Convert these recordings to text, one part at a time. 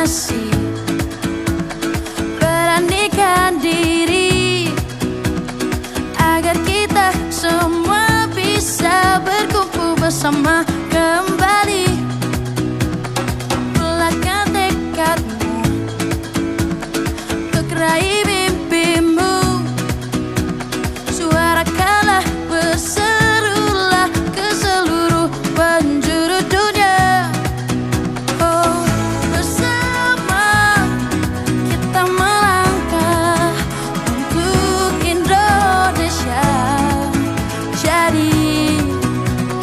vaksinasi, beranikan diri agar kita semua bisa berkumpul bersama kembali. Belakang tekadmu untuk raih mimpimu, suarakanlah, berserulah ke seluruh penjuru dunia. Oh, bersama kita melangkah untuk Indonesia jadi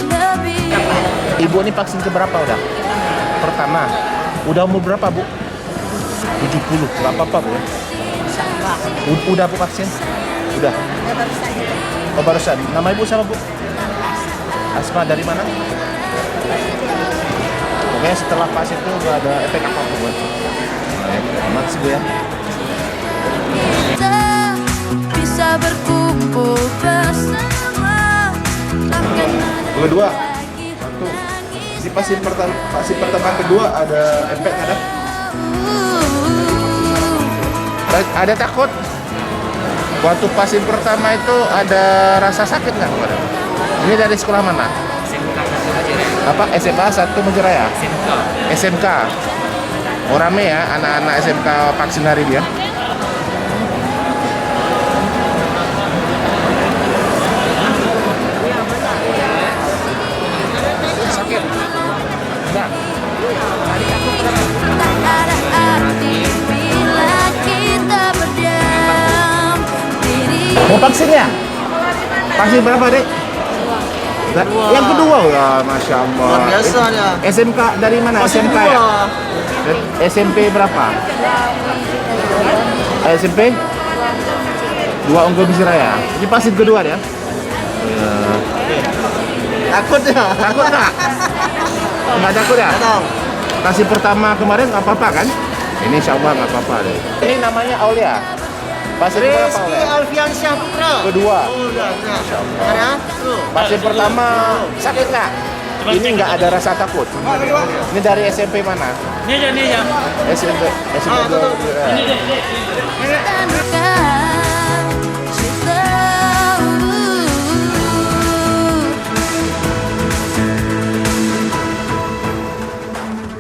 lebih. Ibu ini vaksin keberapa udah? Pertama. Udah umur berapa, Bu? 70. Gak apa-apa, Bu. Udah Bu vaksin? Udah. Oh, barusan. Nama Ibu siapa, Bu? Asma, dari mana? Oke, setelah vaksin itu gak ada efek apa-apa, Bu. Makasih, Bu ya. Kita bisa berkumpul bersama, takkan ada Kedua. lagi Satu. Di vaksin pertama kedua ada efek ada? Ada takut? Waktu vaksin pertama itu ada rasa sakit nggak? Ini dari sekolah mana? Apa? SMA 1 Majalaya? SMK. Oh, rame ya anak-anak SMK vaksin hari dia. Sakit? Enggak. tak ada arti bila kita berdiam diri. Mau vaksin ya? Vaksin berapa, Dek? Yang kedua ya, Masya Allah. Luar biasa ya. SMK dari mana? Vaksin SMK kedua. ya? SMP berapa? SMP? 2 Unggul Bisiraya. Ini vaksin kedua ya? Takut ya? Takut nggak? Nggak takut ya? Tahu. Vaksin pertama kemarin nggak apa-apa kan? Ini insya Allah nggak apa-apa deh. Ini namanya Aulia. Vaksin berapa Rizky Aulia? Alfiansyah Putra. Kedua. Oh, udah. Ada? Tuh. Vaksin pertama sakit nggak? Ini nggak ada rasa takut. Ini dari SMP mana? Ini ya. SMP dua.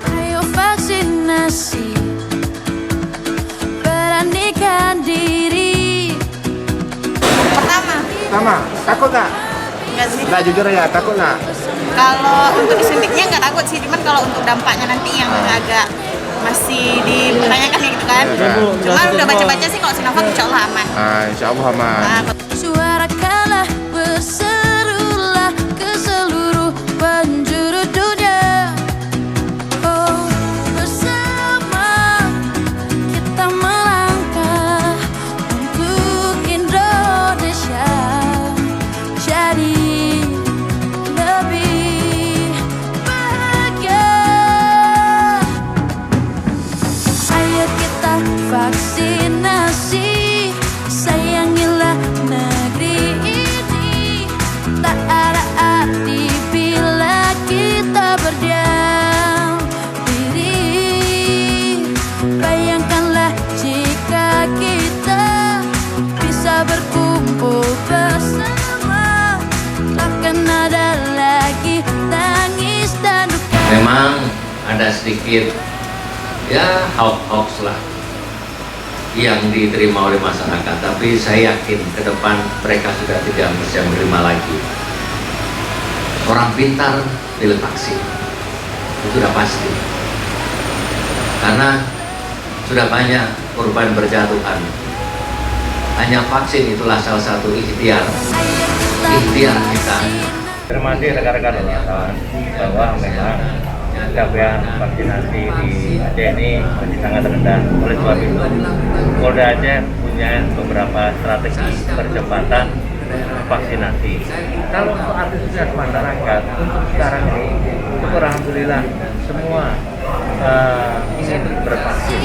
Ayo vaksinasi, beranikan diri. Sama, takut nggak? Enggak sih. Nggak jujur ya, takut nggak? Kalau untuk disuntiknya nggak takut sih, cuman kalau untuk dampaknya nanti yang agak masih dipertanyakan ya gitu kan. Cuman udah baca-baca sih kalau Sinovac insya Allah aman. Ah, insya Allah aman. Nah, Suarakanlah, berserulah ke seluruh penjuru dunia. Oh, bersama kita melangkah untuk Indonesia jadi lebih bahagia. Ayo kita vaksinasi, sayangilah negeri ini. Tak ada arti bila kita berdiam diri. Bayangkanlah jika kita bisa berkumpul bersama, takkan ada lagi tangis dan duka. Memang ada sedikit ya hoax lah yang diterima oleh masyarakat, tapi saya yakin ke depan mereka sudah tidak bisa menerima lagi. Orang pintar pilih vaksin, itu sudah pasti, karena sudah banyak korban berjatuhan. Hanya vaksin itulah salah satu ikhtiar kita. Terima kasih rekan-rekan wartawan bahwa memang capaian vaksinasi di Aceh ini masih sangat rendah. Oleh sebab itu, Polda Aceh punya beberapa strategi percepatan vaksinasi. Kalau untuk antusias masyarakat untuk sekarang ini, syukur alhamdulillah semua ingin bervaksin.